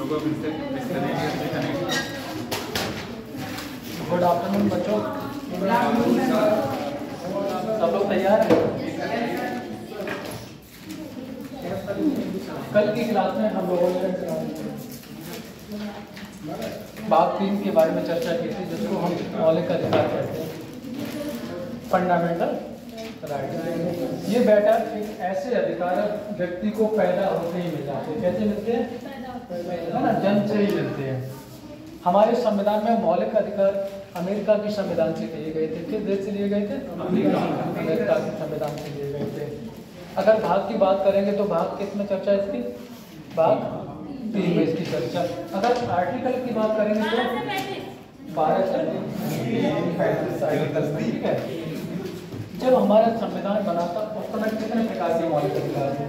Good afternoon बच्चों, सब लोग तैयार हैं? कल की क्लास में हम लोगों ने भाग 3 के बारे में चर्चा की थी, जिसको हम मौलिक अधिकार कहते हैं, फंडामेंटल राइट। ये बेटा एक ऐसे अधिकार व्यक्ति को पैदा होते ही मिल जाते हैं। कैसे मिलते हैं? है ना, जन्म से ही मिलते हैं। हमारे संविधान में मौलिक अधिकार अमेरिका के संविधान से लिए गए थे। किस देश से लिए गए थे? अमेरिका के संविधान से लिए गए थे। अगर भाग की बात करेंगे तो भाग किस में चर्चा इसकी? भाग 3 में इसकी चर्चा। अगर आर्टिकल की बात करेंगे तो 12 से 35 आर्टिकल। ठीक है, जब हमारा संविधान बना था उस समय कितने प्रकार के मौलिक अधिकार थे?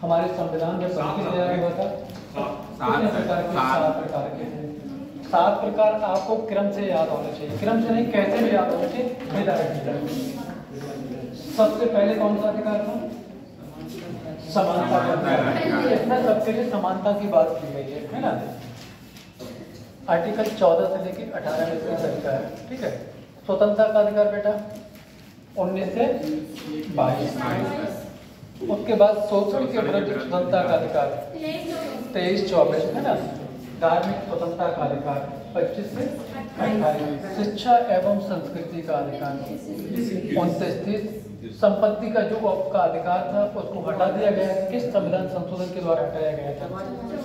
हमारे संविधान में कितने प्रकार हुआ था? 7 प्रकार के। 7 प्रकार के थे। 7 प्रकार आपको क्रम से याद होना चाहिए। क्रम से नहीं, कैसे भी याद होना चाहिए, विद आर्टिकल। सबसे पहले कौन सा अधिकार था? समानता का अधिकार। इसमें सबके लिए समानता की बात की गई है ना। आर्टिकल 14 से लेकर 18 में इसका अधिकार है। ठीक है। स्वतंत्रता का अधिकार बेटा 19 से 22। उसके बाद शोषण के विरुद्ध स्वतंत्रता का अधिकार 23-24 है ना। धार्मिक स्वतंत्रता का अधिकार 25 से 28। शिक्षा एवं संस्कृति का अधिकार 29-30। संपत्ति का जो आपका अधिकार था उसको हटा दिया गया। किस संविधान संशोधन के द्वारा हटाया गया था?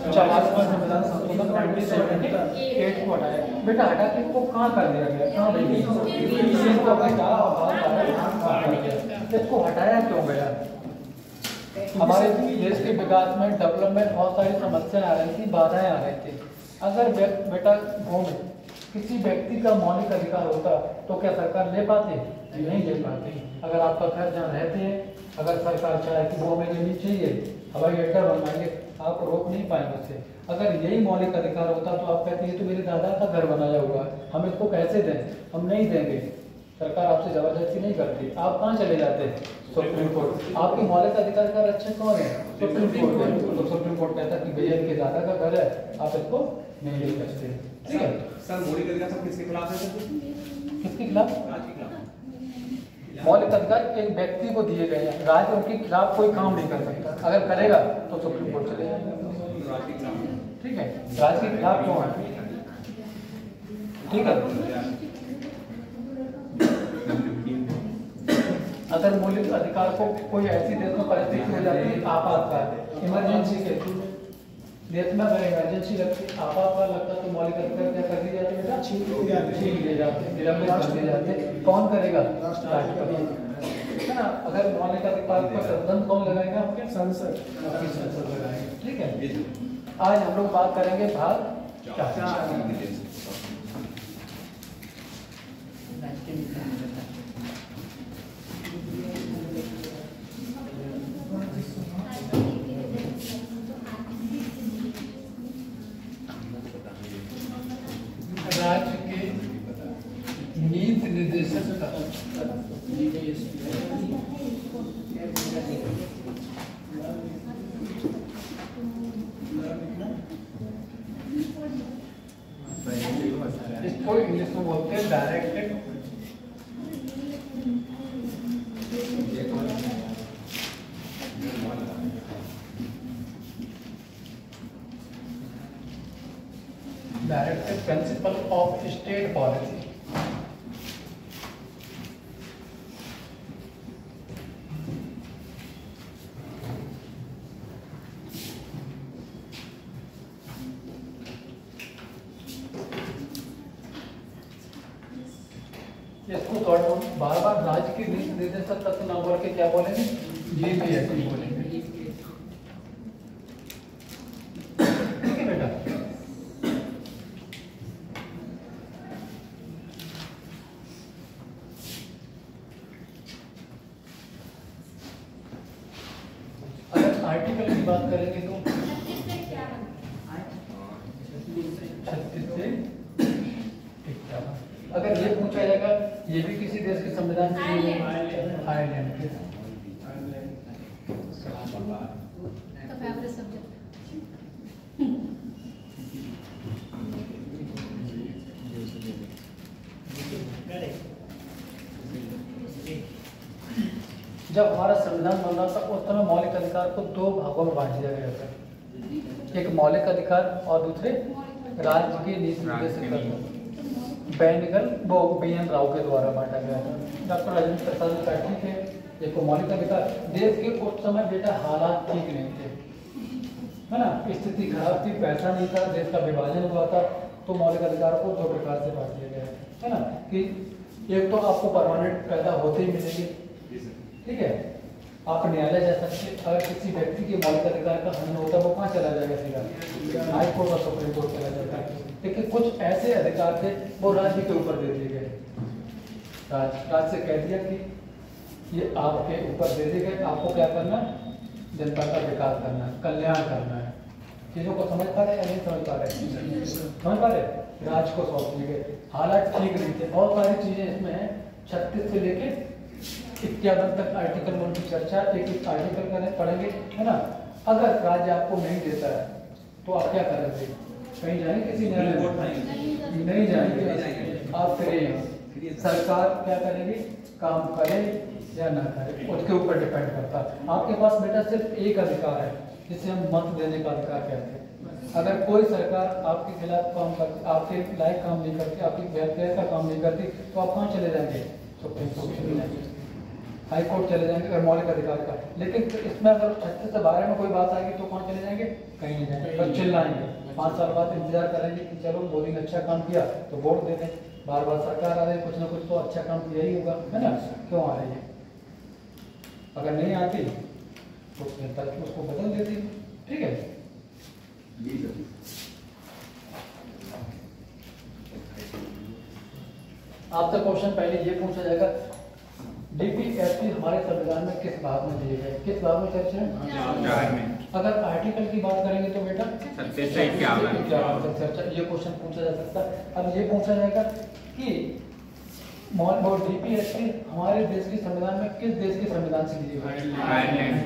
44वां संविधान संशोधन 1978 को हटाया। बेटा हटा के इसको कहाँ कर दिया गया? इसको हटाया क्यों गया? हमारे देश के विकास में, डेवलपमेंट बहुत सारी समस्याएं आ रही थी, बाधाएं आ रही थी। अगर बेटा गाँव में किसी व्यक्ति का मौलिक अधिकार होता तो क्या सरकार ले पाती? नहीं ले पाती। अगर आपका घर जहाँ रहते हैं, अगर सरकार चाहे कि वो हमें लेनी चाहिए, हवाई अड्डा बनवाएंगे, आप रोक नहीं पाएंगे उसे। अगर यही मौलिक अधिकार होता तो आप कहते हैं तो मेरे दादा का घर बनाया हुआ है, हम इसको कैसे दें? हम नहीं देंगे। सरकार आपसे जबरदस्ती नहीं करती। आप कहाँ चले जाते हैं? Supreme court. आपके मौलिक अधिकार का रक्षक कौन है? सुप्रीम कोर्ट है। तो सुप्रीम कोर्ट कहता है कि भैया इनके दादा का घर है, आप इसको नहीं ले सकते। ठीक है सर, मौलिक अधिकार सब किसके खिलाफ है? किसके खिलाफ? मौलिक अधिकार एक व्यक्ति को दिए गए हैं। राज्य उनके खिलाफ कोई काम नहीं कर सकता। अगर करेगा तो सुप्रीम कोर्ट चले जाएगा। ठीक है, राज्य के खिलाफ क्यों है? ठीक है। अगर मौलिक अधिकार को कोई ऐसी देश में परिस्थिति हो जाती है, आपातकाल, इमरजेंसी के देश में अगर इमरजेंसी लगती, आपातकाल लगता तो मौलिक अधिकार क्या कर दिए जाते? बेटा छीन लिए जाते, निलंबित कर दिए जाते। कौन करेगा? राष्ट्रपति, है ना। अगर मौलिक अधिकार पर प्रतिबंध कौन लगाएगा? आपके संसद लगाएंगे। ठीक है। आज हम लोग बात करेंगे भाग 4। राज्य के नीति निर्देशक का इसको इंग्लिश में बोलते हैं directed principle of state policy. इसको बार बार राज्य के नीति निर्देशक तत्व ना बोल के क्या बोलेंगे? जीपीएससी बोलेंगे। ठीक है बेटा। अगर आर्टिकल की बात करेंगे तो 36 से 51। अगर ये पूछा जाएगा, ये भी किसी देश के संविधान से आयरलैंड के। तो फेवरेट सब्जेक्ट जब हमारा संविधान बन रहा था उस समय मौलिक अधिकार को दो भागों में बांट दिया गया था, एक मौलिक अधिकार और दूसरे राज्य के नीति निर्देशक बैनिगल वो BN राव के द्वारा बांटा गया था। डॉक्टर राजेंद्र प्रसाद त्रिपाठी के एक मौलिक अधिकार। देश के उस समय बेटा हालात ठीक नहीं थे, है ना, स्थिति खराब थी, पैसा नहीं था, देश का विभाजन हुआ था, तो मौलिक अधिकार को दो प्रकार से बांट दिया गया है ना, कि एक तो आपको परमानेंट पैदा होते ही मिलेगी, ठीक है, आप न्यायालय जा सकते, अगर किसी व्यक्ति के मौलिक अधिकार का हनन होता है वो कहाँ चला जाएगा, सीधा हाई कोर्ट और सुप्रीम कोर्ट चला जाता है। लेकिन कुछ ऐसे अधिकार थे वो राज्य के ऊपर दे दिए गए, राज्य से कह दिया कि ये आपके ऊपर दे दिए गए, आपको क्या करना है, जनता का विकास करना है, कल्याण करना है। चीजों को समझ पा रहे या नहीं समझ पा रहे, समझ पा रहे, राज्य को सौंप दिए गए। हालात ठीक नहीं थे, बहुत सारी चीजें इसमें हैं, 36 से लेके 51 तक आर्टिकल 1 की चर्चा, एक आर्टिकल करें पढ़ेंगे, है ना। अगर राज्य आपको नहीं देता है तो आप क्या करेंगे, कहीं जाएंगे, किसी नहीं जाएंगे, आप फिर सरकार क्या करेगी, काम करे या ना करे, उसके ऊपर डिपेंड करता है। आपके पास बेटा सिर्फ एक अधिकार है जिसे हम मत देने का अधिकार कहते हैं। अगर कोई सरकार आपके खिलाफ काम करती, आपके लायक काम नहीं करती, आपकी वेलफेयर का काम नहीं करती, तो आप कहाँ चले जाएंगे, सुप्रीम कोर्ट चले जाएंगे, हाई कोर्ट चले जाएंगे, अगर मौलिक अधिकार का। लेकिन इसमें अगर 36 से 12 में कोई बात आएगी तो कौन चले जाएंगे, कहीं नहीं जाएंगे, बस चिल्लाएंगे, 5 साल बाद इंतजार करेंगे कि चलो मोदी ने अच्छा काम किया तो वोट दे दें, बार बार सरकार आ रही है, कुछ ना कुछ तो अच्छा काम किया ही होगा, है ना, क्यों आ रही है। अगर नहीं आती तो जनता उसको बदल देती, ठीक है। आपसे क्वेश्चन पहले ये पूछा जाएगा, DPSP हमारे संविधान में किस भाग में दिए गए, किस भाग में चर्चा है। अगर आर्टिकल की बात करेंगे तो बेटा चर्चा, ये क्वेश्चन पूछा जा सकता है। अब ये पूछा जाएगा कि DPSP हमारे देश के संविधान में किस देश के संविधान से दिए गए, आयरलैंड।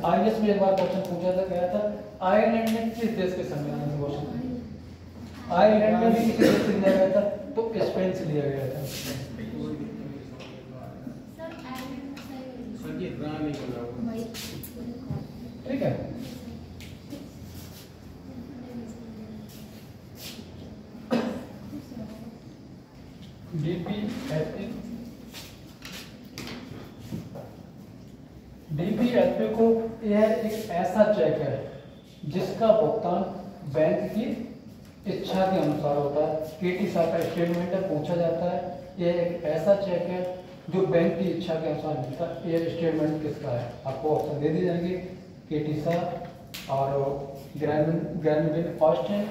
IAS में एक बार क्वेश्चन पूछा गया था, आयरलैंड में किस देश के संविधान से क्वेश्चन, आयरलैंड में भी किस देश से लिया गया था, तो स्पेन से लिया गया था। ठीक है, DPSP को यह एक ऐसा चेक है जिसका भुगतान बैंक की इच्छा के अनुसार होता है। KT साहब का स्टेटमेंट है, पूछा जाता है, यह एक ऐसा चेक है जो बैंक की इच्छा के अनुसार मिलता है। यह स्टेटमेंट किसका है, आपको ऑप्शन दे दिए जाएंगे, KT साहब और ग्रैंड ऑस्टिन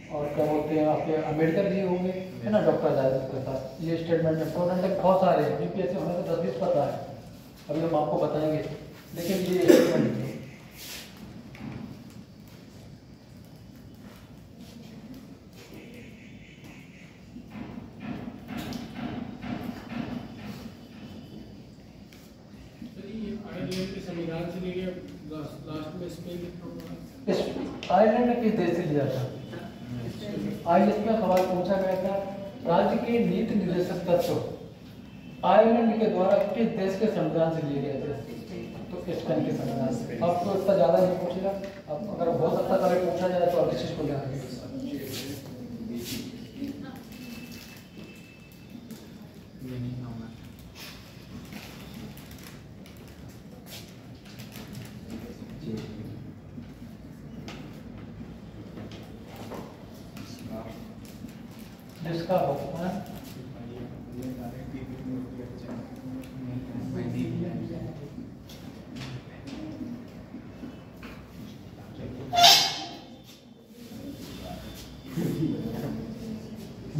और क्या बोलते हैं आपके अम्बेडकर जी होंगे, है ना, डॉक्टर राजेंद्र प्रसाद। ये स्टेटमेंट इंपॉर्टेंट बहुत सारे हैं, DPSP होने तो 10-20 पता है, अभी हम आपको बताएंगे, लेकिन ये स्टेटमेंट संविधान से लेके लास्ट में स्पेन, आयरलैंड ने किस देश से लिया था। IAS में सवाल पूछा गया था, राज्य के नीति निर्देशक तत्व आयरलैंड के द्वारा किस देश के संविधान से लिए गए थे, तो स्पेन के संविधान से। अब तो इतना ज्यादा नहीं पूछेगा, अब अगर बहुत अच्छा तरह पूछा जाए तो अगली चीज को जाएंगे। जिसका भुगतान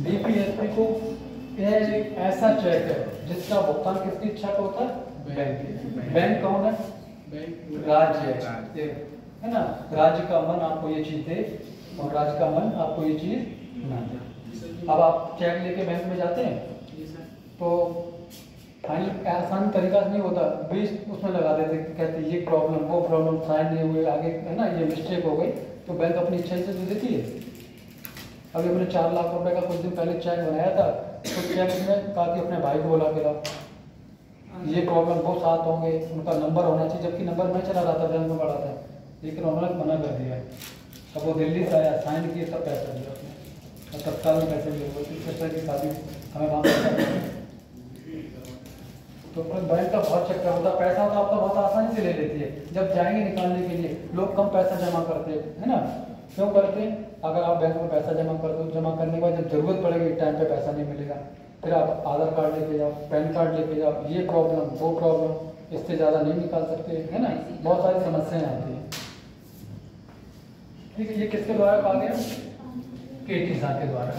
DPSP को यह एक ऐसा चेक है जिसका भुगतान किसकी इच्छा का होता है, बैंक की। बैंक कौन है, राज्य है ना, राज्य का मन आपको ये चीज दे और राज्य का मन आपको ये चीज ना दे। अब आप चेक लेके बैंक में जाते हैं तो फाइनल आसान तरीका नहीं होता, 20 उसमें लगा देते, कहते ये प्रॉब्लम वो प्रॉब्लम, साइन नहीं हुए, आगे है ना, ये मिस्टेक हो गई, तो बैंक अपनी इच्छा से दे देती है। अभी अपने 4 लाख रुपए का कुछ दिन पहले चेक बनाया था, तो चेक में कहा कि अपने भाई को बुला के लाओ, ये प्रॉब्लम वो साथ होंगे, उनका नंबर होना चाहिए, जबकि नंबर मैं चला रहा था, बैंक में पड़ा था, लेकिन उन्होंने मना कर दिया। अब वो दिल्ली से आया, साइन किए, तब पैसा दिया उसने, और तत्काल में पैसे दिए। वो सिस्टर की शादी हमें वहाँ पैसा दिया। तो बैंक का बहुत चक्कर होता, पैसा होता आपका बहुत आसानी से ले लेती है। जब जाएंगे निकालने के लिए, लोग कम पैसा जमा करते हैं, है ना? क्यों करते हैं? अगर आप बैंक में पैसा जमा कर दो, जमा करने के बाद जब जरूरत पड़ेगी टाइम पे पैसा नहीं मिलेगा, फिर आप आधार कार्ड लेके जाओ, पैन कार्ड लेके जाओ, ये प्रॉब्लम वो प्रॉब्लम, इससे ज़्यादा नहीं निकाल सकते, है ना? बहुत सारी समस्याएं आती हैं। ठीक है, ये किसके द्वारा कहा गया? केटी शाह के द्वारा।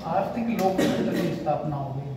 आर्थिक लोकतंत्र की स्थापना हो गई।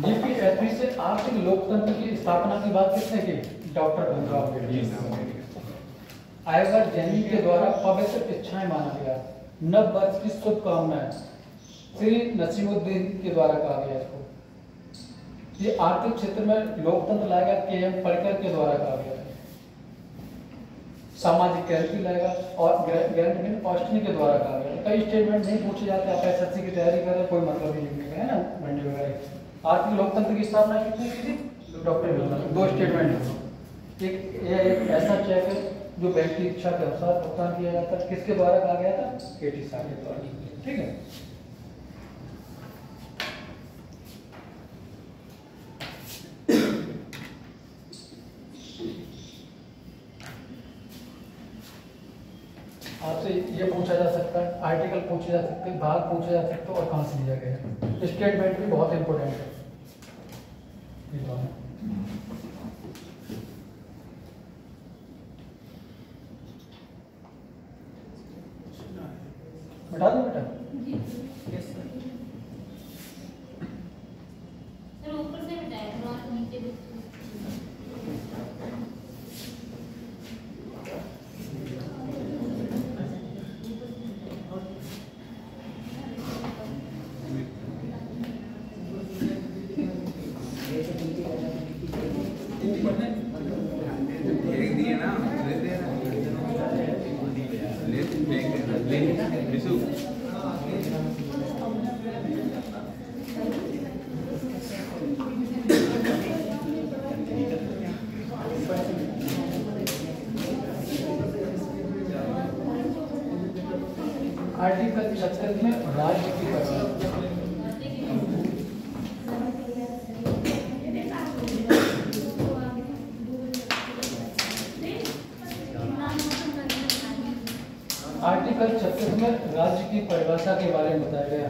जीपीएसपी से आर्थिक लोकतंत्र की स्थापना की बात किसने की? डॉक्टर भीमराव अम्बेडकर। आयकर जैनी के द्वारा पवित्र इच्छाएं माना गया। नव वर्ष की शुभकामनाएं श्री नसीमुद्दीन के द्वारा कहा गया इसको। ये आर्थिक क्षेत्र में लोकतंत्र लाएगा के.एम. पटकर के द्वारा कहा गया। सामाजिक क्रांति लाएगा और ग्रैंड ऑस्टिन के द्वारा कहा गया। कई स्टेटमेंट नहीं पूछे जाते, आप एसएससी की तैयारी कर रहे, कोई मतलब नहीं लिखने का, है ना? मंडी वगैरह। आर्थिक लोकतंत्र की स्थापना कितनी की थी? डॉक्टर भीमराव। दो स्टेटमेंट है। एक ऐसा चेक है जो बैंक की इच्छा के अनुसार भुगतान किया जाता है। किसके द्वारा कहा गया था? केटी शाह के द्वारा। ठीक है। आपसे ये पूछा जा सकता है, आर्टिकल पूछे जा सकते हैं, भाग पूछे जा सकते हैं, और कहाँ से लिया गया है। स्टेटमेंट भी बहुत इंपॉर्टेंट है। बैठा दो बेटा। ऊपर से बिठाया नीचे। आर्टिकल 36 में राज्य की आर्टिकल 36 में राज्य की परिभाषा के बारे में बताया गया।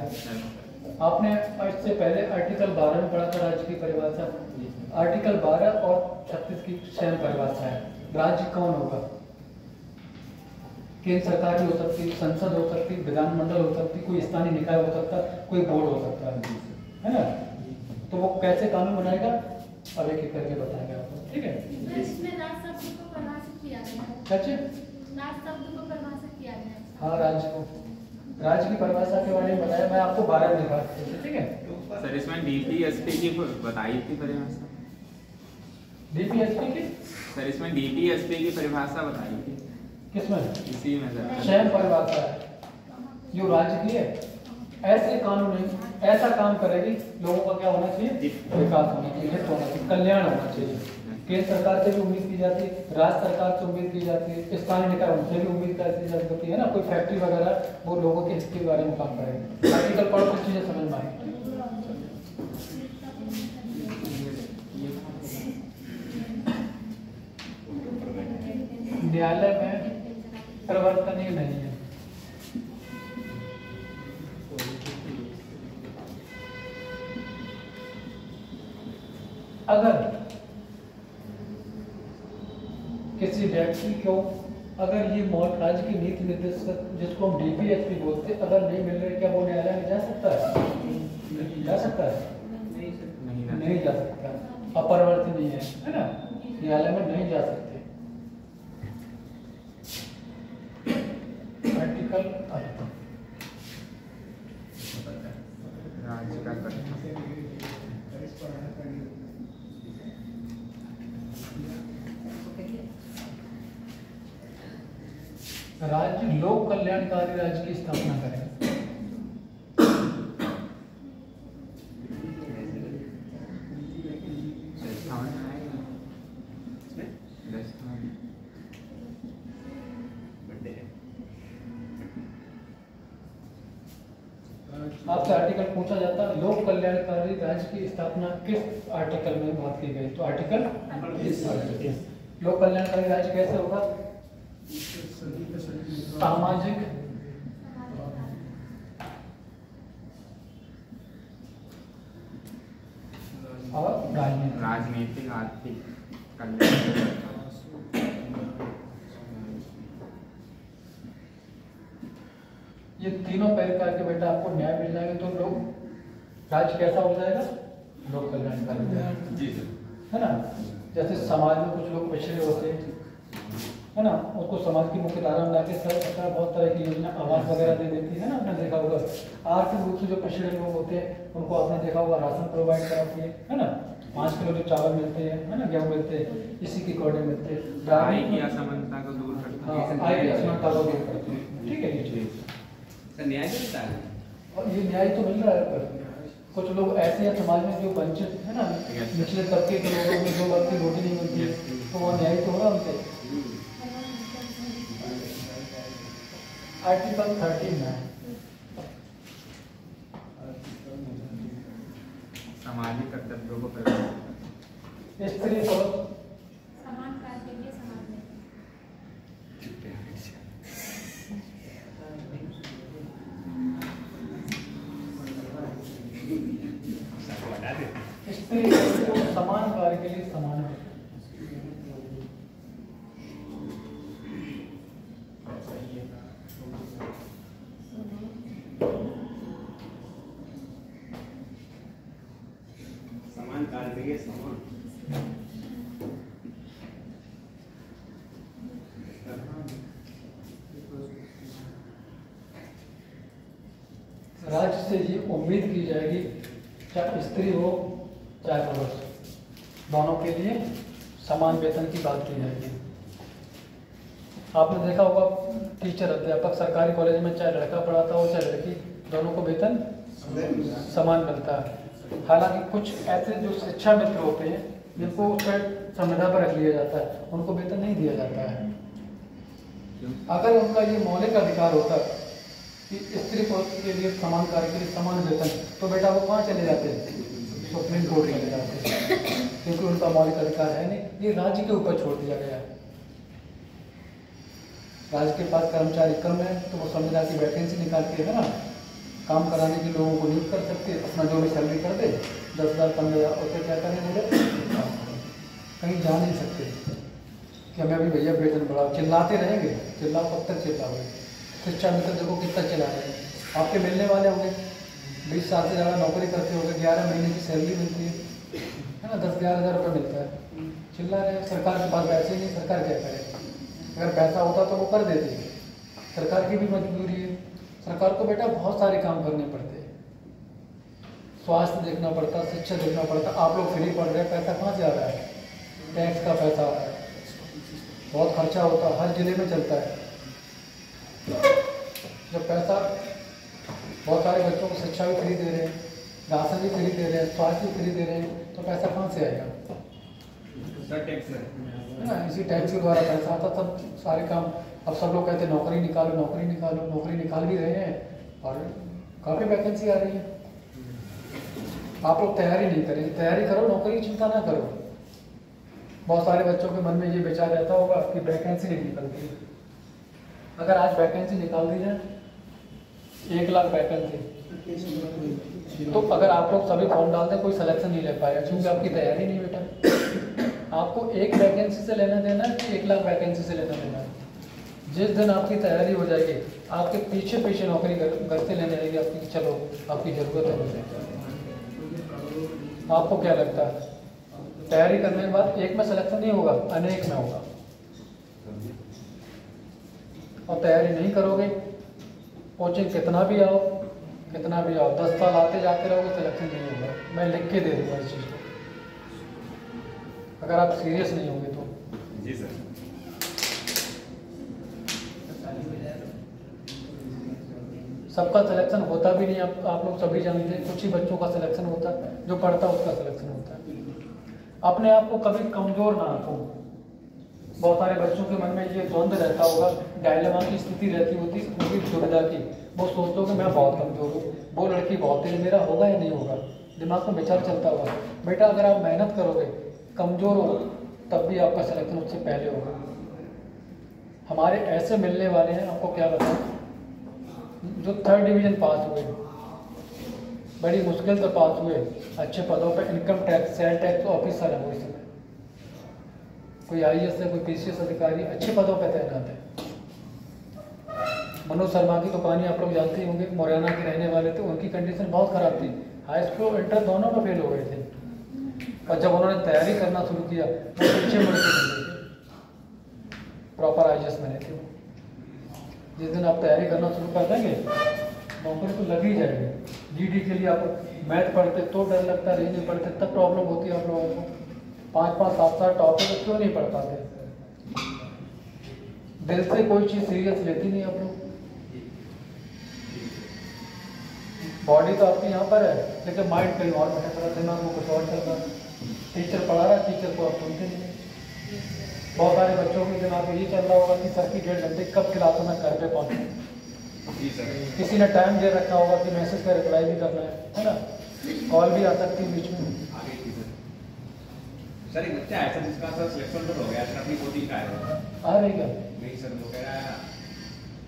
आपने इससे पहले आर्टिकल 12 में पढ़ा था राज्य की परिभाषा। आर्टिकल 12 और 36 की सेम परिभाषा है। राज्य कौन होगा? केंद्र सरकार भी हो सकती, संसद हो सकती, विधानमंडल हो सकती, कोई स्थानीय निकाय हो सकता, कोई बोर्ड हो सकता है ना? तो वो कैसे कानून बनाएगा, अब एक एक करके बताएंगे आपको। ठीक है। इसमें राज शब्द को परिभाषित किया गया है। कैसे? राज शब्द को परिभाषित किया गया है। हाँ, राज्य को, राज्य की परिभाषा के बारे में बताया, मैं आपको 12 में दिखा। ठीक है सर, इसमें डीपीएसपी की बताई थी परिभाषा। डीपीएसपी की? सर, इसमें डीपीएसपी की परिभाषा बताई थी। किसमें? इसी में सर। स्वयं परिभाषा है जो राज्य की है। ऐसे कानून नहीं, ऐसा काम करेगी, लोगों का क्या होना चाहिए? विकास होना चाहिए, हित होना चाहिए, कल्याण होना चाहिए। केंद्र सरकार से भी उम्मीद की जाती है, राज्य सरकार से उम्मीद की जाती है, स्थानीय निकाय उनसे भी उम्मीद की जाती है ना। कोई फैक्ट्री वगैरह, वो लोगों के हित के बारे में काम करेगी। आर्टिकल पढ़ो, कुछ चीजें समझ में आएगी। न्यायालय में परिवर्तनीय नहीं है। अगर किसी व्यक्ति को अगर ये राज्य की नीति निर्देशक जिसको हम डीपीएचपी बोलते हैं अगर नहीं मिल रहे, क्या वो न्यायालय में जा सकता है? जा सकता है? नहीं जा सकता, अपरवर्ती नहीं है ना, न्यायालय में नहीं जा सकते। आर्टिकल राज्य का राज्य लोक कल्याणकारी राज्य की स्थापना करें। आपसे आर्टिकल पूछा जाता है लोक कल्याणकारी राज्य की स्थापना किस आर्टिकल में बात की गई, तो आर्टिकल लोक कल्याणकारी राज्य कैसे होगा? सामाजिक और राजनीतिक आर्थिक कल्याण। ये तीनों प्रकार के बेटा आपको न्याय मिल जाएगा तो लोग राज्य कैसा हो जाएगा? लोक कल्याणकारी जी सर, है ना। जैसे समाज में कुछ लोग पिछड़े होते हैं है ना, उसको समाज की मुख्य धारा में लाके सरकार बहुत तरह की योजना आवास वगैरह दे देती है ना, आपने देखा होगा। आर्थिक रूप से जो पिछड़े लोग होते हैं उनको आपने देखा होगा राशन प्रोवाइड कराती है ना, 5 किलो जो चावल मिलते हैं है ना, गेहूँ मिलते हैं, इसी के अकॉर्डिंग मिलते हैं। आय की असमानता को दूर करता है। हाँ, आय की असमानता को दूर करते हैं, ठीक है ये। सर न्याय मिलता है और ये न्याय तो मिल रहा है, पर कुछ लोग ऐसे हैं समाज में जो वंचित है ना, निचले तबके के लोगों में 2 वक्त की रोटी नहीं मिलती है, तो वो न्याय तो होगा उनसे। आर्टिकल 13 है सामाजिक कर्तव्यों को परिभाषित। स्त्री और समान कार्य के लिए समान वेतन। स्त्री को समान कार्य के लिए समान है। समान कार्य के लिए समान। राज्य से ये उम्मीद की जाएगी चाहे स्त्री हो चाहे पुरुष, दोनों के लिए समान वेतन की बात की जाएगी। आपने देखा होगा टीचर अध्यापक सरकारी कॉलेज में चाहे लड़का पढ़ाता हो चाहे लड़की, दोनों को वेतन समान मिलता है। हालांकि कुछ ऐसे जो शिक्षा मित्र होते हैं जिनको संविदा पर रख लिया जाता है, उनको वेतन नहीं दिया जाता है। अगर उनका ये मौलिक अधिकार होता कि स्त्री पुरुष के लिए समान कार्य के लिए समान वेतन, तो बेटा वो कहाँ चले जाते? सुप्रीम कोर्ट चले जाते, क्योंकि उनका मौलिक अधिकार है नहीं। ये राज्य के ऊपर छोड़ दिया गया है। राज्य के पास कर्मचारी कम है तो वो संविदा की वैकेंसी निकाल के है ना, काम कराने के लोगों को नियुक्त कर सकते, अपना जो भी सैलरी कर दे, 10,000 15,000, उससे क्या करें बोले, कहीं जा नहीं सकते कि हमें अभी भैया वेतन बढ़ाओ, चिल्लाते रहेंगे, चिल्लाओ कब तक चिल्लाओगे। शिक्षा मित्र देखो कितना चिल्ला रहे हैं, आपके मिलने वाले होंगे, 20 साल से ज़्यादा नौकरी करते होंगे, 11 महीने की सैलरी मिलती है ना, 10-11 हज़ार रुपये मिलता है, चिल्ला रहे हैं। सरकार के पास पैसे नहीं, सरकार क्या करे? अगर पैसा होता तो वो कर देती है, सरकार की भी मजबूरी है। सरकार को बेटा बहुत सारे काम करने पड़ते हैं, स्वास्थ्य देखना पड़ता, शिक्षा देखना पड़ता। आप लोग फ्री पढ़ रहे हैं, पैसा कहाँ से आ रहा है? टैक्स का पैसा आ रहा है, बहुत खर्चा होता है, हर जिले में चलता है। जब पैसा, बहुत सारे बच्चों को शिक्षा भी फ्री दे रहे हैं, राशन भी फ्री दे रहे हैं, स्वास्थ्य भी फ्री दे रहे हैं, तो पैसा कहाँ से आएगा? टैक्स है ना, इसी टैक्स के द्वारा पैसा आता, तब सारे काम। अब सब लोग कहते हैं नौकरी निकालो, नौकरी निकालो, नौकरी निकाल भी रहे हैं और काफ़ी वैकेंसी आ रही है। आप लोग तैयारी नहीं करेंगे, तैयारी करो, नौकरी की चिंता ना करो। बहुत सारे बच्चों के मन में ये विचार रहता होगा कि वैकेंसी नहीं निकलती। अगर आज वैकेंसी निकाल दी जाए 1 लाख वैकेंसी। तो अगर आप लोग सभी फॉर्म डाल दें कोई सिलेक्शन नहीं ले पाएगा, क्योंकि आपकी तैयारी नहीं बेटा। आपको 1 वैकेंसी से लेना देना है कि 1 लाख वैकेंसी से लेना देना है। जिस दिन आपकी तैयारी हो जाएगी, आपके पीछे पीछे नौकरी करते लेने आएगी आपकी, चलो आपकी ज़रूरत है मुझे। आपको क्या लगता है तैयारी करने के बाद एक में सिलेक्शन नहीं होगा, अनेक में होगा। और तैयारी नहीं करोगे, कोचिंग कितना भी आओ 10 साल आते जाते रहोगे, सिलेक्शन नहीं होगा। मैं लिख के दे दूंगा इस चीज़ को, अगर आप सीरियस नहीं होंगे तो। जी सर। सबका सिलेक्शन होता भी नहीं, आप लोग सभी जानते हैं। कुछ ही बच्चों का सिलेक्शन होता है, जो पढ़ता है उसका सिलेक्शन होता है। अपने आप को कभी कमज़ोर ना आंको। बहुत सारे बच्चों के मन में ये द्वंद्व रहता होगा, डायलेमा की स्थिति रहती होती उनकी दुविधा की। वो सोचते हो कि मैं बहुत कमज़ोर हूँ, वो लड़की बहुत तेज, मेरा होगा या नहीं होगा, दिमाग में विचार चलता होगा। बेटा अगर आप मेहनत करोगे, कमज़ोर हो, तब भी आपका सिलेक्शन उससे पहले होगा। हमारे ऐसे मिलने वाले हैं, आपको क्या बताऊँ, जो 3rd डिवीज़न पास हुए, बड़ी मुश्किल से पास हुए, अच्छे पदों पर income tax, sale tax officer है वो इस समय, कोई IAS है, कोई PCS अधिकारी, अच्छे पदों पर तैनात है। मनोज शर्मा की तो कहानी आप लोग जानते ही होंगे, मुरैना के रहने वाले थे। उनकी कंडीशन बहुत ख़राब थी, हाई स्कूल इंटर दोनों में फेल हो गए थे। और जब उन्होंने तैयारी करना शुरू किया, वो पीछे मुड़ के नहीं थे, प्रॉपर IAS में थे। जिस दिन आप तैयारी करना शुरू कर देंगे, नौकरी तो लग ही जाएगी। GD के लिए आप मैथ पढ़ते तो डर लगता, नहीं पढ़ते तब प्रॉब्लम होती है आप लोगों को। 5-5, 7-7 टॉपिक क्यों नहीं पढ़ पाते? दिल से कोई चीज़ सीरियस लेती नहीं आप लोग। बॉडी तो आपकी यहाँ पर है, लेकिन माइंड कहीं और भटक रहा, दिमाग में कुछ और चल रहा। टीचर पढ़ा रहा है, टीचर को आप सुनते नहीं। बहुत सारे बच्चों के दिमाग में ये चल रहा होगा कि सर की 1.5 घंटे कब क्लासों में घर पे पहुँचूँ। जी सर। किसी ने टाइम दे रखा होगा कि मैसेज का रिप्लाई भी करना है ना, कॉल भी आ सकती है बीच में। आगे की सर एक बच्चा ऐसा जिसका सर सिलेक्शन तो हो गया, सर अपनी कोचिंग का है। आ रही क्या? नहीं सर, वो कह रहा है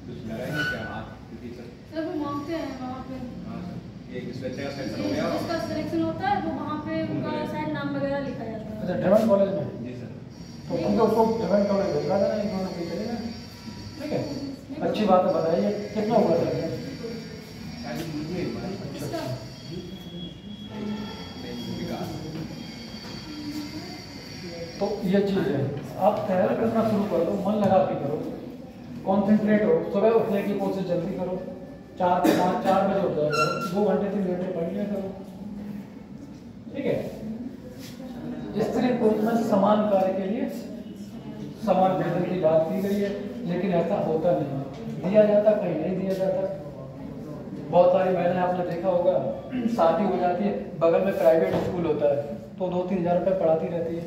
कुछ लगा ही नहीं क्या आप, क्योंकि सर वो मांगते हैं वहाँ पे, हाँ सर, ये किस बच्चे का सिलेक्शन हो गया जिसका सिलेक्शन होता है वो वहाँ पे उनका शायद नाम वगैरह लिखा जाता है। अच्छा, ड्रिवन कॉलेज में? जी सर। तो ठीक है, उसको ड्रिवन कॉलेज भेजा देना, एक दोनों की चलेगा, ठीक है। अच्छी बात है, बताइए कितना हुआ था? इसका तो ये चीज़ है, आप तैयारी करना शुरू कर दो, मन लगा के करो, कॉन्सेंट्रेट हो। सुबह उठने की कोशिश जल्दी करो, 4 से 5, 4 बजे उठ जाया करो, 2 घंटे 3 घंटे पढ़ लिया करो, ठीक है। स्त्री पुरुष में समान कार्य के लिए समान वेतन की बात की गई है, लेकिन ऐसा होता नहीं, दिया जाता कहीं नहीं दिया जाता। बहुत सारी महिलाएं आपने देखा होगा, शादी हो जाती है, बगल में प्राइवेट स्कूल होता है, तो 2-3 हज़ार रुपये पढ़ाती रहती है।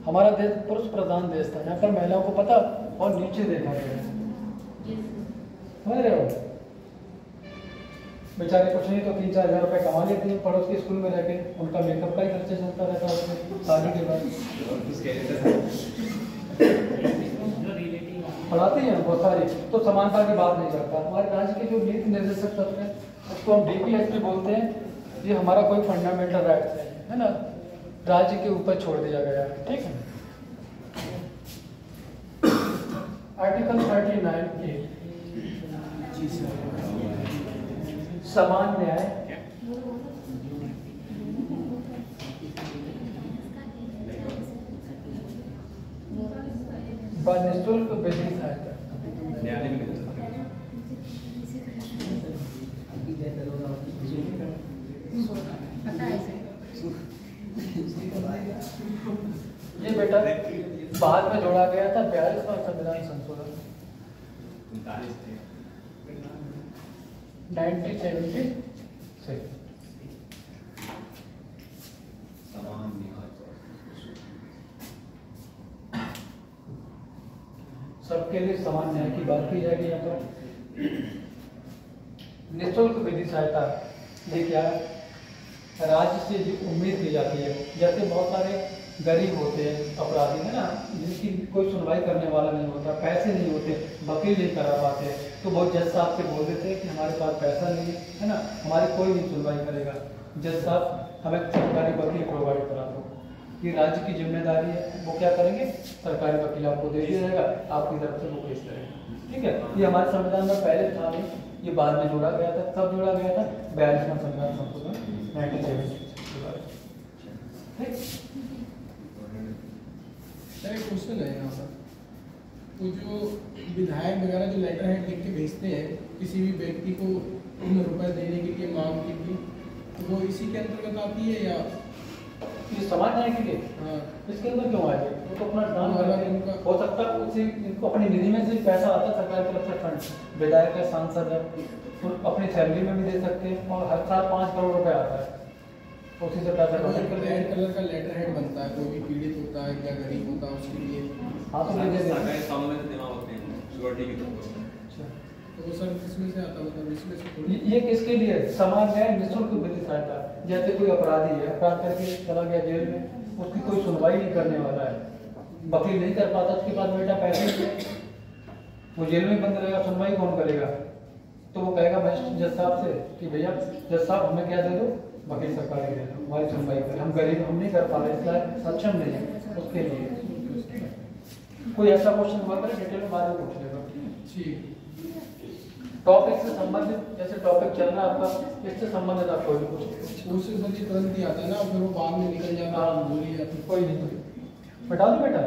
हमारा देश पुरुष प्रधान देश था, यहाँ पर महिलाओं को पता और नीचे देखा गया है, समझ रहे हो? बेचारे कुछ नहीं तो 3-4 हज़ार रुपये कमा लेते हैं पड़ोस के स्कूल में रह के, उनका मेकअप का ही खर्चा चलता रहता है शादी के बाद। पढ़ाती हैं बहुत सारी, तो समानता की बात नहीं करता। हमारे राज्य के जो नीति निर्देशक तत्व हैं, उसको हम DPSP बोलते हैं, ये हमारा कोई फंडामेंटल राइट्स है ना, राज्य के ऊपर छोड़ दिया गया है, ठीक है। आर्टिकल 39A समान न्याय व निःशुल्क विधि सहायता। न्यायालय में मिल सकता है। ये बेटा बाद में जोड़ा गया था 42वां संविधान संशोधन 1976। सबके लिए समान न्याय की बात की जाएगी यहाँ पर। निःशुल्क विधि सहायता ये क्या है? राज्य से जो उम्मीद की जाती है, जैसे बहुत सारे गरीब होते हैं, अपराधी है ना, जिनकी कोई सुनवाई करने वाला नहीं होता, पैसे नहीं होते, वकील नहीं करा पाते, तो वो जज साहब से बोल देते हैं कि हमारे पास पैसा नहीं है ना, हमारी कोई नहीं सुनवाई करेगा, जज साहब हमें सरकारी वकील प्रोवाइड करा दो। ये राज्य की जिम्मेदारी है, वो क्या करेंगे, सरकारी वकील आपको दे दिया जाएगा, आपकी तरफ से वो केस करेंगे। ठीक है, ये हमारे संविधान में पहले था नहीं, ये बाद में जोड़ा गया था। कब जोड़ा गया था? 42वां संविधान संशोधन 1970। सर एक क्वेश्चन है यहाँ पर, तो जो विधायक वगैरह जो लेटर हेड लिख के भेजते हैं किसी भी व्यक्ति को रुपए देने के लिए, मांग के लिए, तो वो इसी के अंतर्गत आती है या ये समाज न्याय के लिए? हाँ, इसके अंदर क्यों आएगा? वो तो अपना दान अलग करके उनका हो सकता है, उसी इनको अपनी निधि में से पैसा आता है, सरकार की तरफ से फंड, विधायक है, सांसद है, तो अपनी सैलरी में भी दे सकते हैं, और हर साल 5 करोड़ रुपए आता है, उसी से पैसा रेड कलेक्ट करके। कलर का लेटर हेड बनता है, कोई भी पीड़ित होता है या गरीब होता है उसके लिए, हाँ तो ले दे सरकारी कामों में जमा होते हैं सिक्योरिटी की तरफ से। अच्छा, तो वो सर किसमें से आता है, मतलब इसमें से थोड़ी? ये किसके लिए? समाज न्याय निःशुल्क विधि सहायता। जैसे कोई अपराधी है, अपराध करके चला गया जेल में, उसकी कोई सुनवाई नहीं करने वाला है, वकील नहीं कर पाता, उसके पास बेटा पैसे नहीं है, वो जेल में बंद रहेगा, सुनवाई कौन करेगा? तो वो कहेगा जज साहब से कि भैया जज साहब हमें क्या दे दो, वकील सरकारी दे दो, हमारी सुनवाई करें, हम गरीब, हम नहीं कर पा रहे, इसलिए सक्षम नहीं है, उसके लिए कोई ऐसा क्वेश्चन हुआ करे डिटेल में बाद में पूछ लेगा। ठीक, टॉपिक से संबंधित, जैसे टॉपिक चल रहा है आपका, इससे संबंधित आप कोई भी पूछ लीजिए। उससे सर ये तुरंत ही आता है ना, फिर वो बाद में निकल जाता है, भूल ही जाते हैं। कोई नहीं, बैठा दो बेटा।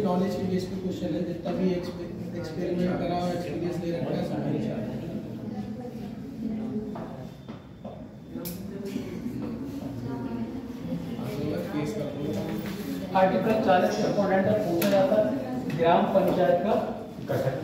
नॉलेज के बेस पे क्वेश्चन है, जितना भी एक्सपेरिमेंट करा और एक्सपीरियंस ले रखा है समझ नहीं आता। आर्टिकल 40 कंपोनेंट पूछा जाता है ग्राम पंचायत का गठन।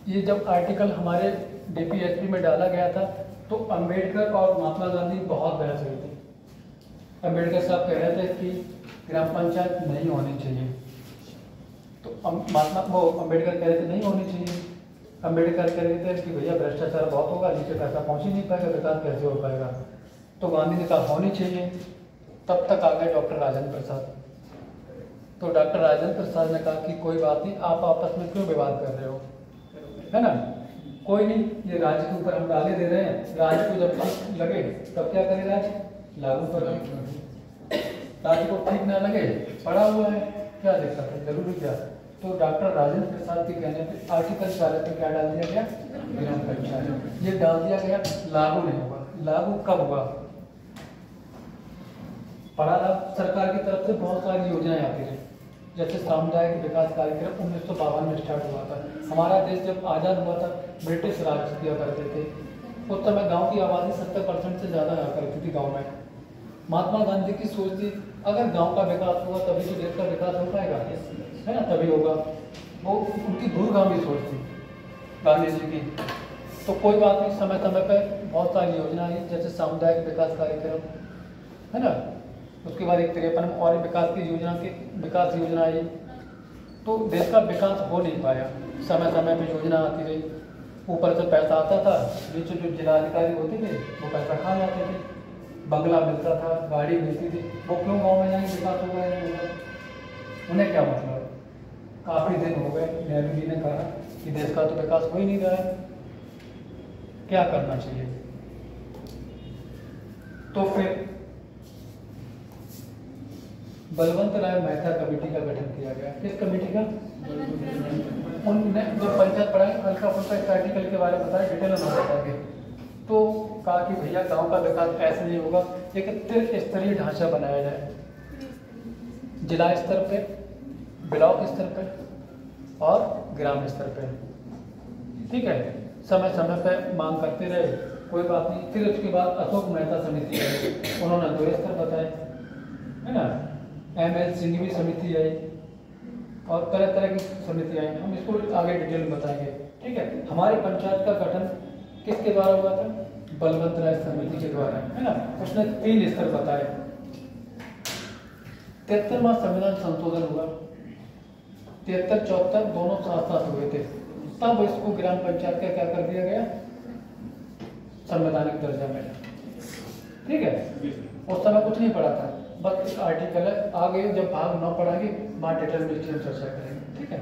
ये जब आर्टिकल हमारे डीपीएसपी में डाला गया था तो अंबेडकर और महात्मा गांधी बहुत बहस हुई थी। अंबेडकर साहब कह रहे थे कि ग्राम पंचायत नहीं होनी चाहिए, तो अंबेडकर कह रहे थे नहीं होनी चाहिए। अंबेडकर कह रहे थे कि भैया भ्रष्टाचार बहुत होगा, नीचे पैसा पहुंच ही नहीं पाएगा, विकास कैसे हो पाएगा। तो गांधी ने कहा होनी चाहिए। तब तक आ गए डॉक्टर राजेंद्र प्रसाद। तो डॉक्टर राजेंद्र प्रसाद ने कहा कि कोई बात नहीं, आप आपस में क्यों विवाद कर रहे हो, है ना, कोई नहीं, ये राज्य के ऊपर हम डाले दे रहे हैं, राज्य को जब ठीक लगे तब क्या करे, राज्य लागू कर, राज्य को ठीक ना लगे पड़ा हुआ है, क्या दिक्कत है, जरूरी क्या। तो डॉक्टर राजेंद्र प्रसाद के कहने पे आर्टिकल 40 पे क्या डाल दिया गया, ग्राम पंचायत, ये डाल दिया गया, लागू नहीं होगा। लागू कब हुआ, पढ़ा था, सरकार की तरफ से बहुत सारी योजनाएं आती रही, जैसे सामुदायिक विकास कार्यक्रम 1952 में स्टार्ट हुआ था। हमारा देश जब आज़ाद हुआ था ब्रिटिश राज किया करते थे, उस समय गांव की आबादी 70% से ज़्यादा रहा करती थी गांव में। महात्मा गांधी की सोच थी अगर गांव का विकास होगा तभी तो देश का विकास हो पाएगा, है ना, तभी होगा। वो उनकी दूरगामी सोच थी गांधी जी की। तो कोई बात नहीं, समय समय पर बहुत सारी योजना आई, जैसे सामुदायिक विकास कार्यक्रम, है ना, उसके बाद 53 और विकास योजना आई। तो देश का विकास हो नहीं पाया, समय समय पे योजना आती रही, ऊपर से पैसा आता था, नीचे जो जिलाधिकारी होते थे वो पैसा खा जाते थे, बंगला मिलता था, गाड़ी मिलती थी, वो क्यों गाँव में जाएंगे, विकास होगा या नहीं होगा, उन्हें क्या मतलब। काफ़ी दिन हो गए, नेहरू जी ने कहा कि देश का तो विकास हो ही नहीं रहा है, क्या करना चाहिए। तो फिर बलवंत राय मेहता कमेटी का गठन किया गया। किस कमेटी का? उनने जो पंचायत पढ़ाई, हल्का फुल्का इस आर्टिकल के बारे में बताया, डिटेल में बताएंगे। तो कहा कि भैया गांव का विकास ऐसे नहीं होगा, एक त्रिस्तरीय ढांचा बनाया जाए, जिला स्तर पे, ब्लॉक स्तर पे और ग्राम स्तर पे, ठीक है। समय समय पे मांग करते रहे, कोई बात नहीं। फिर उसके बाद अशोक मेहता समिति है, उन्होंने 2 स्तर बताए, है ना, ML सिंघवी समिति आई और तरह तरह की समिति आई, हम इसको आगे डिटेल में बताएंगे। ठीक है, हमारे पंचायत का गठन किसके द्वारा हुआ था? बलवंत राय समिति के द्वारा, है ना। उसने 3 स्तर बताए। 73वां संविधान संशोधन हुआ, 73-74 दोनों साथ साथ हुए थे, तब इसको ग्राम पंचायत का क्या कर दिया गया? संवैधानिक दर्जा मिला। ठीक है, उस समय कुछ नहीं पढ़ा था, बस एक आर्टिकल है, आगे जब भाग 9 पढ़ाएंगे वहाँ डिटेल में इसकी हम चर्चा करेंगे। ठीक है,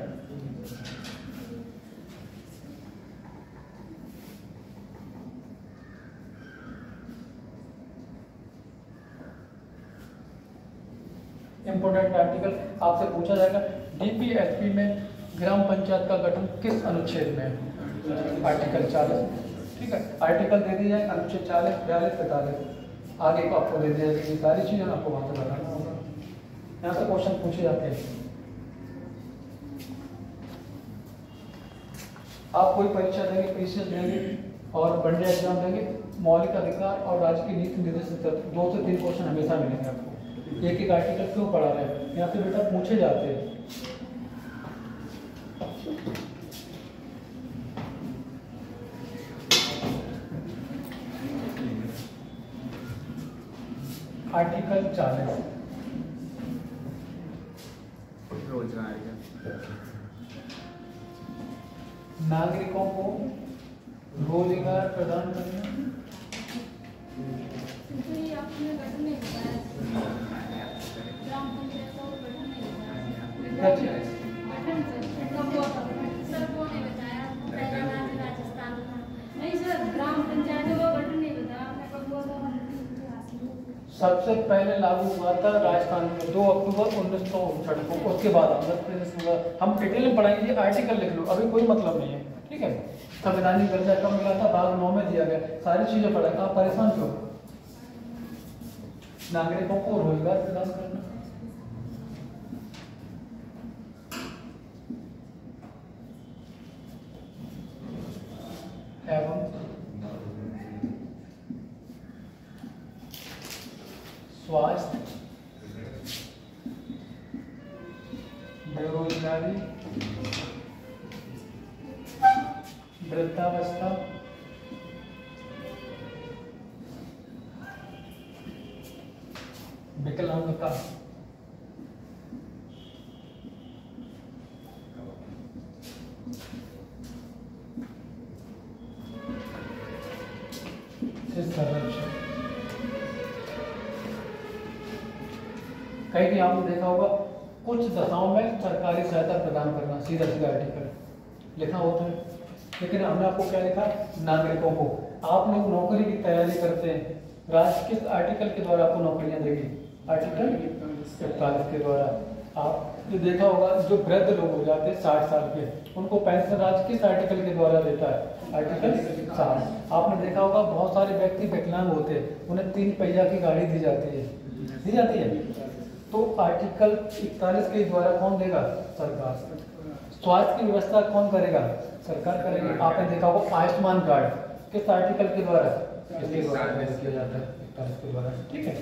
इंपोर्टेंट आर्टिकल आपसे पूछा जाएगा, DPSP में ग्राम पंचायत का गठन किस अनुच्छेद में है? आर्टिकल 40। ठीक है, आर्टिकल दे दिया जाए अनुच्छेद 40, 42, 45, आगे को आपको दे दिया जाएगा। ये सारी चीजें आपको वहां से बताना होगा, यहाँ से क्वेश्चन पूछे जाते हैं। आप कोई परीक्षा देंगे, पीसीएस देंगे और वनडे एग्जाम देंगे, मौलिक अधिकार और राज्य की नीति निर्देशित 2 से 3 क्वेश्चन हमेशा मिलेंगे आपको। एक एक आर्टिकल क्यों पढ़ा रहे हैं, यहाँ से बेटा पूछे जाते हैं। आर्टिकल 40 रोजगार का, नागरिकों को रोजगार प्रदान करना। तो ये आपने गठन नहीं बताया, ग्राम पंचायत का गठन नहीं बताया, गठन कब हुआ था सर? वो नहीं बताया, पहला राज्य राजस्थान था। नहीं सर, ग्राम पंचायत का गठन नहीं बताया आपने, कब हुआ था? सबसे पहले लागू हुआ था राजस्थान में 2 अक्टूबर 1959 को, उसके बाद आंध्र प्रदेश हुआ। हम डिटेल में पढ़ाएंगे, आर्टिकल लिख लो, अभी कोई मतलब नहीं है। ठीक है, संवैधानिक दर्जा कब मिला था? भाग 9 में दिया गया, सारी चीजें पढ़ाएंगे। आप परेशान क्यों? नागरिकों को रोजगार प्रदान करना, एवं स्वास्थ्य, बेरोजगारी, वृद्धावस्था, विकलांगता, से संरक्षण। कहीं भी आपने देखा होगा कुछ दशाओं में सरकारी सहायता प्रदान करना, सीधा सीधा आर्टिकल लिखा होता है, लेकिन हमने आपको क्या लिखा? नागरिकों को। आप लोग नौकरी की तैयारी करते हैं, राज्य किस आर्टिकल के द्वारा आपको नौकरियां देगी? आर्टिकल 41 के द्वारा। आप जो देखा होगा जो वृद्ध लोग हो जाते हैं 60 साल के, उनको पेंशन राज्य किस आर्टिकल के द्वारा देता है? आर्टिकल 60। आपने देखा होगा बहुत सारे व्यक्ति विकलांग होते हैं, उन्हें 3 पहिया की गाड़ी दी जाती है, दी जाती है। तो आर्टिकल 41 के द्वारा कौन देगा? सरकार। स्वास्थ्य की व्यवस्था कौन करेगा? सरकार करेगी। आपने देखा होगा आयुष्मान कार्ड किस आर्टिकल के द्वारा? इसके द्वारा किया जाता है, 41 के द्वारा। ठीक है,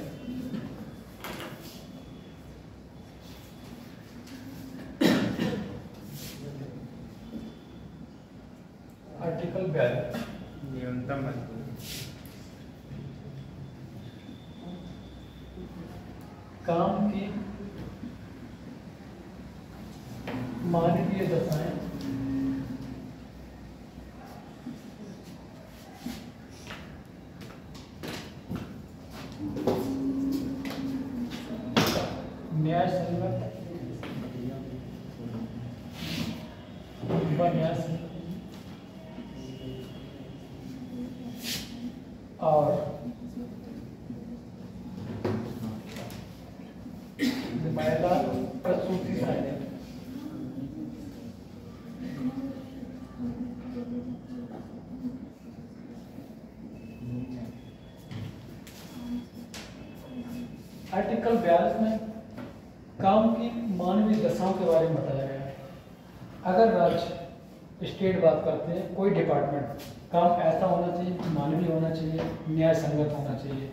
आर्टिकल 42 न्यूनतम मजदूरी, काम की मानवीय दशाएं, न्याय संगत न्याय और महिला प्रसूति सहायता। आर्टिकल 42 में काम की मानवीय दशाओं के बारे में बताया गया है। अगर राज्य स्टेट बात करते हैं, कोई डिपार्टमेंट, काम ऐसा होना चाहिए, मानवीय होना चाहिए, न्याय संगत होना चाहिए,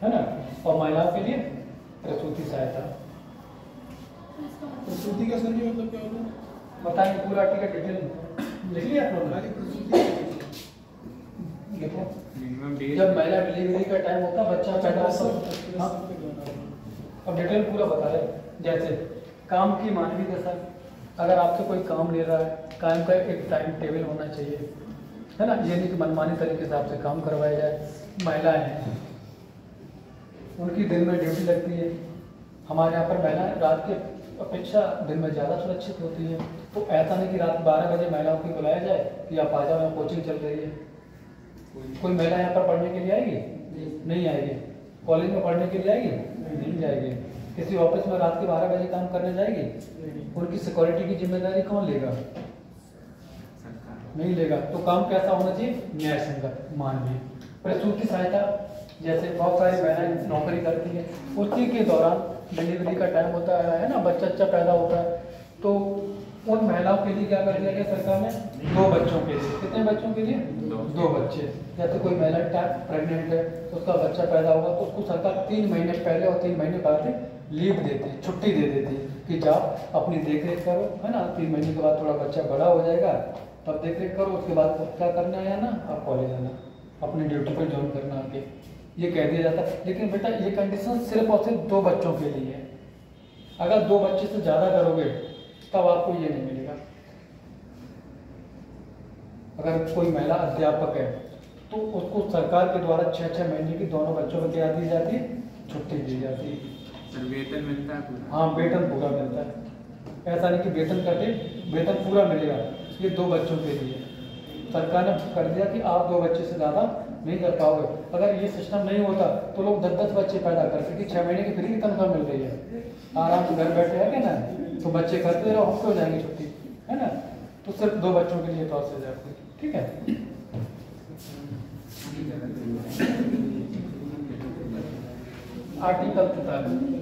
है ना। और महिलाओं के लिए प्रसूति सहायता। प्रसूति का सर जी मतलब क्या होता है? बताइए पूरा टिकट डिटेल लिख लिया आप लोगों ने? खाली प्रसूति देखो मिनिमम डेज जब महिला डिलीवरी का टाइम होता है, बच्चा पैदा होता है, हाँ, अब डिटेल पूरा बता रहे। जैसे काम की मानवीय दशा, अगर आपसे कोई काम ले रहा है, काम का एक टाइम टेबल होना चाहिए, है ना, ये नहीं कि मनमानी तरीके से आपसे काम करवाया जाए। महिलाएं हैं, उनकी दिन में ड्यूटी लगती है। हमारे यहाँ पर महिलाएं रात की अपेक्षा दिन में ज़्यादा सुरक्षित होती है। तो ऐसा नहीं कि रात 12 बजे महिलाओं को बुलाया जाए कि आप आ जाओ, यहाँ कोचिंग चल रही है। कोई महिला यहाँ पर पढ़ने के लिए आएगी? नहीं आएगी। कॉलेज में पढ़ने के लिए आएगी? नहीं जाएगी। किसी ऑफिस में रात के 12 बजे काम करने जाएगी? उनकी सिक्योरिटी की जिम्मेदारी कौन लेगा? नहीं लेगा। तो काम कैसा होना चाहिए? न्याय संगत, मानवीय। प्रसूति सहायता, जैसे बहुत सारी महिलाएं नौकरी करती हैं, उसी के दौरान डिलीवरी का टाइम होता है ना, बच्चा पैदा होता है, तो उन महिलाओं के लिए क्या कर दिया गया सरकार ने? 2 बच्चों के लिए। कितने बच्चों के लिए? 2 बच्चे। जैसे कोई महिला प्रेग्नेंट है, तो उसका बच्चा पैदा होगा, तो उसको सरकार 3 महीने पहले और 3 महीने बाद लीव देती है, छुट्टी दे देती है कि जाओ अपनी देख रेख करो, है ना। 3 महीने के बाद थोड़ा बच्चा बड़ा हो जाएगा, तब देख रेख करो, उसके बाद क्या करना है ना, आप कॉलेज आना, अपनी ड्यूटी पर ज्वाइन करना आके, ये कह दिया जाता है। लेकिन बेटा ये कंडीशन सिर्फ और सिर्फ 2 बच्चों के लिए है। अगर 2 बच्चे से ज़्यादा करोगे तब आपको ये नहीं मिलेगा। अगर कोई महिला अध्यापक है तो उसको सरकार के द्वारा 6-6 महीने की दोनों बच्चों को क्या दी जाती है? छुट्टी दी जाती है। सर वेतन मिलता है पूरा? हाँ, वेतन पूरा मिलता है। ऐसा नहीं कि वेतन कटे, वेतन पूरा मिलेगा। ये 2 बच्चों के लिए सरकार ने कर दिया कि आप 2 बच्चे से ज़्यादा नहीं कर पाओगे। अगर ये सिस्टम नहीं होता तो लोग 10-10 बच्चे पैदा करते कि 6 महीने की फ्री की तनख्वाह मिल रही है, आराम से घर बैठे है क्या ना, तो बच्चे करते रहो, हमको हो जाएंगे छुट्टी, है ना। तो सिर्फ 2 बच्चों के लिए प्रोसेस है आपकी, ठीक है। आर्टिकल 43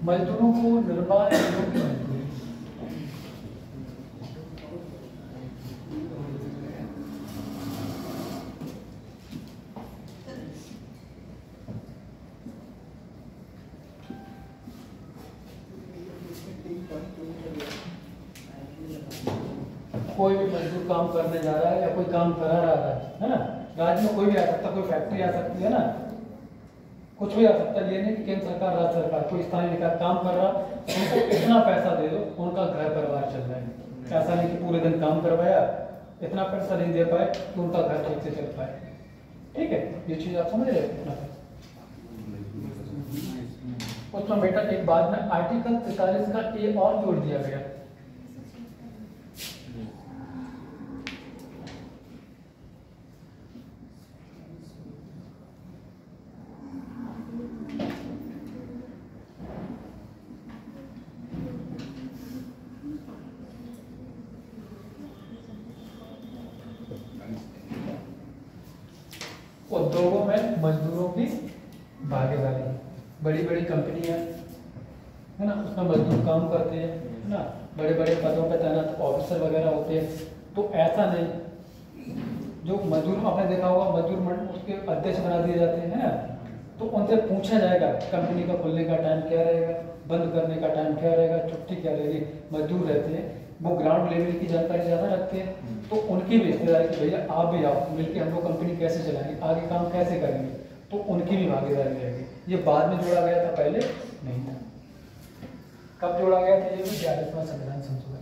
मजदूरों को निर्बाध योग्य मजदूरी। कोई भी मजदूर काम करने जा रहा है या कोई काम करा रहा है ना, राज्य में कोई भी आ सकता है, कोई फैक्ट्री आ सकती है ना, कुछ भी आ सकता है। ये नहीं कि केंद्र सरकार, राज्य सरकार, कोई स्थानीय निकाय काम कर रहा, उनको इतना पैसा दे दो, उनका घर परिवार चल रहा है। ऐसा नहीं कि पूरे दिन काम करवाया, इतना पैसा नहीं दे पाए कि उनका घर ठीक से चल पाए, ठीक है। ये चीज आप समझ रहे हो। उसमें बेटा एक बाद में आर्टिकल 43 का ए और जोड़ दिया गया। उद्योगों में मजदूरों की भागीदारी, बड़ी बड़ी कंपनियां है ना, उसमें मजदूर काम करते हैं, है ना, बड़े बड़े पदों पर तैनात ऑफिसर वगैरह होते हैं। तो ऐसा नहीं, जो मजदूर आपने देखा होगा, मजदूर मंडल उसके अध्यक्ष बना दिए जाते हैं ना, तो उनसे पूछा जाएगा कंपनी का खुलने का टाइम क्या रहेगा, बंद करने का टाइम क्या रहेगा, छुट्टी क्या रहेगी। मजदूर रहते हैं, वो ग्राउंड लेवल की जानकारी ज़्यादा रखते हैं, तो उनकी भी हिस्सेदारी कि भैया आप भी आओ, मिलकर हम लोग कंपनी कैसे चलाएंगे, आगे काम कैसे करेंगे, तो उनकी भी भागीदारी रहेगी। ये बाद में जोड़ा गया था, पहले नहीं था। कब जोड़ा गया था? ये भी 42वां संविधान संशोधन।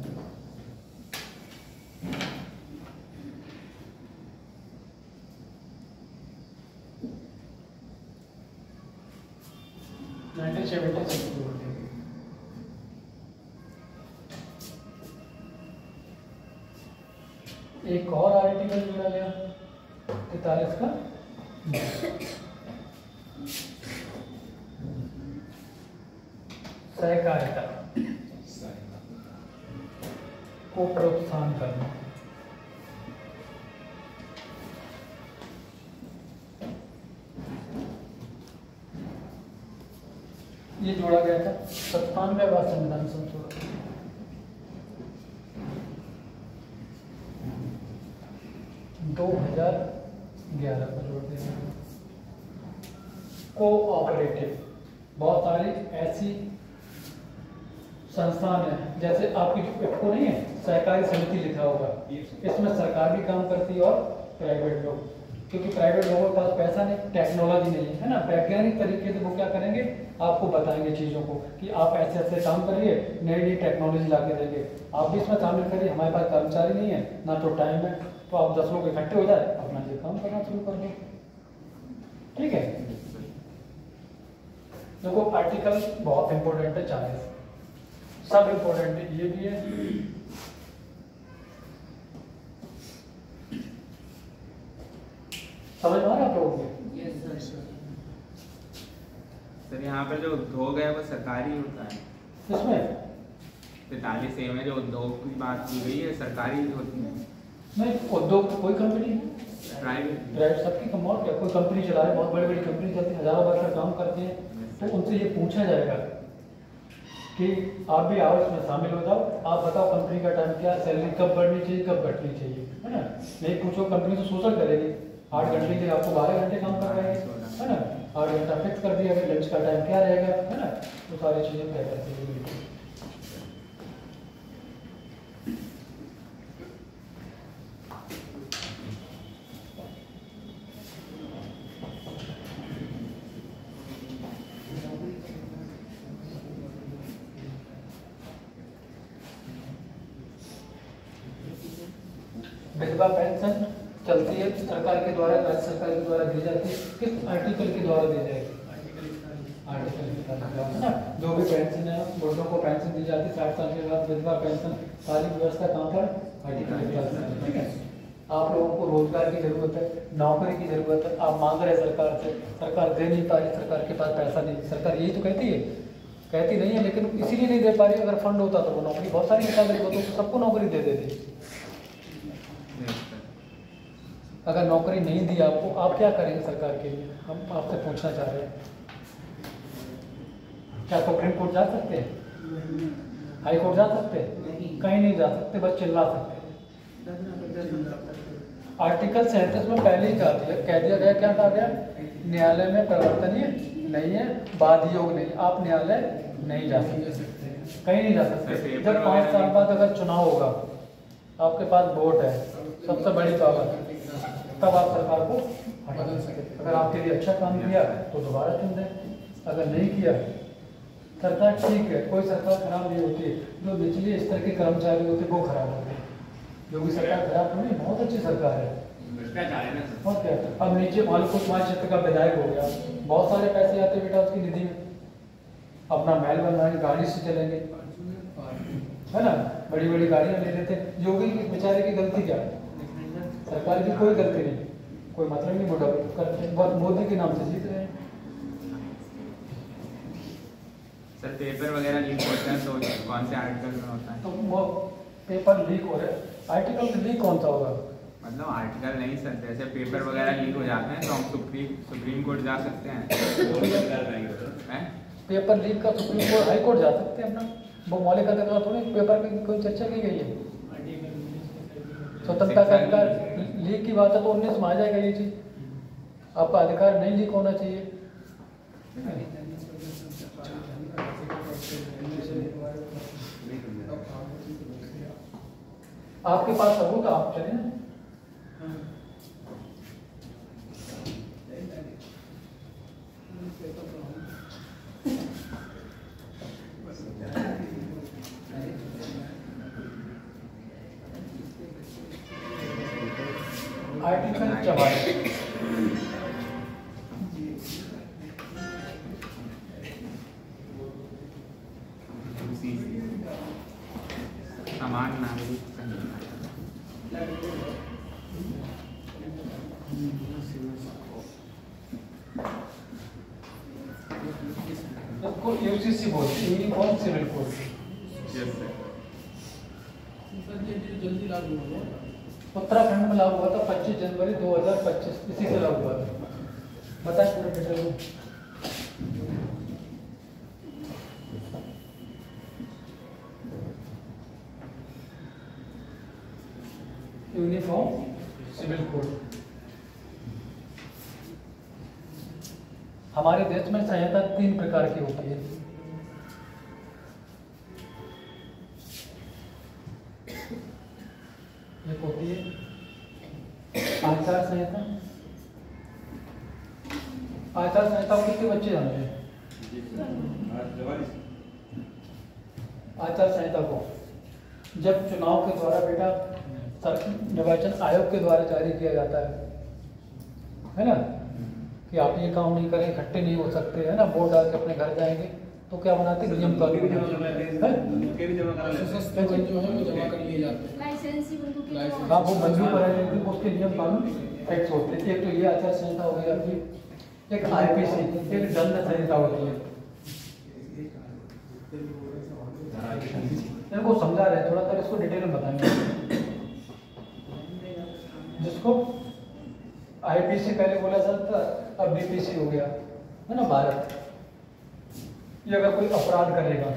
1976 की होती है। एक और आर्टिकल जोड़ा गया 43 का, सहकारिता को प्रोत्साहन करना। ये जोड़ा गया था 97वां संविधान संशोधन। 11 पर जोड़ देंगे। कोऑपरेटिव, बहुत सारी ऐसी संस्थान है, जैसे आपकी इफको नहीं है, सहकारी समिति लिखा होगा, इसमें सरकार भी काम करती है और प्राइवेट लोग, क्योंकि प्राइवेट लोगों के पास पैसा नहीं, टेक्नोलॉजी नहीं है ना, वैज्ञानिक तरीके से वो क्या करेंगे, आपको बताएंगे चीज़ों को कि आप ऐसे ऐसे काम करिए, नई नई टेक्नोलॉजी ला के देंगे, आप भी इसमें शामिल करिए। हमारे पास कर्मचारी नहीं है ना तो टाइम है, तो आप 10 लोग इकट्ठे हो जाए, अपना ये काम करना शुरू कर दो। ठीक है, देखो आर्टिकल बहुत इंपॉर्टेंट है, 40 सब इंपॉर्टेंट है, ये भी है। समझ में आ रहा है आप लोगों को? सर यहाँ पे जो उद्योग है वो सरकारी होता है। इसमें 43A में जो उद्योग की बात की गई है सरकारी होती है। नहीं, उद्योग तो कोई कंपनी है, प्राइवेट प्राइवेट सबकी कमाल क्या, कोई कंपनी चला रहे, बहुत बड़ी बड़ी कंपनी चलती है, हजारों वर्कर काम करते हैं, तो उनसे ये पूछा जाएगा कि आप भी आओ इसमें शामिल हो जाओ, आप बताओ कंपनी का टाइम क्या, सैलरी कब बढ़नी चाहिए, कब घटनी चाहिए, है ना। नहीं पूछो, कंपनी तो शोषण करेगी, 8 घंटे के आपको 12 घंटे काम करवाएंगे, है ना, 8 घंटा फिक्स कर दिया, लंच का टाइम क्या रहेगा, है ना, तो सारी चीज़ें तय करती है। विधवा पेंशन चलती है सरकार के द्वारा, राज्य सरकार के द्वारा दी जाती है, किस आर्टिकल के द्वारा दी जाएगी, आर्टिकल के द्वारा, है ना। जो भी पेंशन है, बुढ़ों को पेंशन दी जाती है 60 साल के बाद, विधवा पेंशन, सारी व्यवस्था कहाँ पर, आर्टिकल के द्वारा। ठीक है, आप लोगों को रोजगार की जरूरत है, नौकरी की जरूरत है, आप मांग रहे सरकार से, सरकार दे नहीं पा रही, सरकार के पास पैसा नहीं, सरकार यही तो कहती है, कहती नहीं है, लेकिन इसीलिए नहीं दे पा रही। अगर फंड होता तो वो नौकरी बहुत सारी निकाल देती, तो सबको नौकरी दे देती। अगर नौकरी नहीं दी आपको, आप क्या करेंगे सरकार के लिए, हम आपसे पूछना चाह रहे हैं। क्या सुप्रीम कोर्ट जा सकते हैं, हाई कोर्ट जा सकते हैं, कहीं नहीं जा सकते, बस चिल्ला सकते हैं। आर्टिकल 37 में पहले ही कह दिया गया, क्या कहा गया, न्यायालय में परिवर्तनीय नहीं है, वाद योग नहीं, आप न्यायालय नहीं जा सकते, कहीं नहीं जा सकते। जब 5 साल बाद अगर चुनाव होगा, आपके पास वोट है, सबसे बड़ी पावर, तब आप सरकार को बदल सकते। अगर आपके लिए अच्छा काम किया तो दोबारा चुन दें, अगर नहीं किया, सरकार ठीक है, कोई सरकार खराब नहीं होती, जो निचले स्तर के कर्मचारी होते वो खराब होते हैं। जो भी सरकार खराब होनी, बहुत अच्छी सरकार है, और क्या। अब नीचे मान लो कुछ क्षेत्र का विधायक हो गया, बहुत सारे पैसे आते बेटा उसकी निधि में, अपना महल बनवाएंगे, गाड़ी से चलेंगे, है ना, बड़ी बड़ी गाड़ियां ले लेते। योगी की बेचारे की गलती क्या है, सरकार की कोई गलती नहीं, कोई मतलब नहीं, वो डेवलप करते हैं, बहुत मोदी के नाम से जीत रहे हैं। सर पेपर वगैरह लीक होते हैं तो कौन से आर्टिकल में होता है? तो वो पेपर लीक हो रहे, आर्टिकल लीक कौन सा होगा, मतलब आर्टिकल नहीं सर, जैसे पेपर वगैरह लीक हो जाते हैं तो हम सुप्रीम कोर्ट जा सकते हैं। पेपर लीक का सुप्रीम कोर्ट, हाई कोर्ट जा सकते हैं अपना, वो मौलिक अधिकार थोड़ी, पेपर की कोई चर्चा की गई है। स्वतंत्रता का अधिकार, लीक की बात है तो 19 में आ जाएगा ये चीज, आपका अधिकार नहीं लीक होना चाहिए। आपके पास सबूत, आप चले आर्टिकल 44 समान नागरिक संहिता। इसको यूसीसी बोलते हैं, यूनिफॉर्म सिविल कोड। जल्दी लागू हो गया, उत्तराखंड में लागू हुआ था 25 जनवरी 2025, इसी से लागू हुआ था। बताए पूरे डिटेल में। यूनिफॉर्म सिविल कोड हमारे देश में संहिता 3 प्रकार की होती है। एक होती है आचार संहिता। आचार संहिता को कितने बच्चे जानते हैं? आचार संहिता को जब चुनाव के द्वारा बेटा निर्वाचन आयोग के द्वारा जारी किया जाता है ना, कि आप ये काम नहीं करें, इकट्ठे नहीं हो सकते, है ना, वोट डाल के अपने घर जाएंगे, तो क्या बनाते हैं? नियम कानून सशस्त्र बल जो है वो जमा कर लिए जाते हैं। लाइसेंसी बंदूक की जो- हाँ, वो मंजूर कराए जाते हैं, उसके नियम कानून फिक्स होते हैं। एक तो ये आचार संहिता हो गई आपकी, एक आईपीसी, एक दंड संहिता होती है। इनको समझा रहे हैं, थोड़ा सा इसको डिटेल में बताएंगे। जिसको आईपीसी पहले बोला जाता, अब बीपीसी हो गया, है ना। भारत ये अगर कोई अपराध करेगा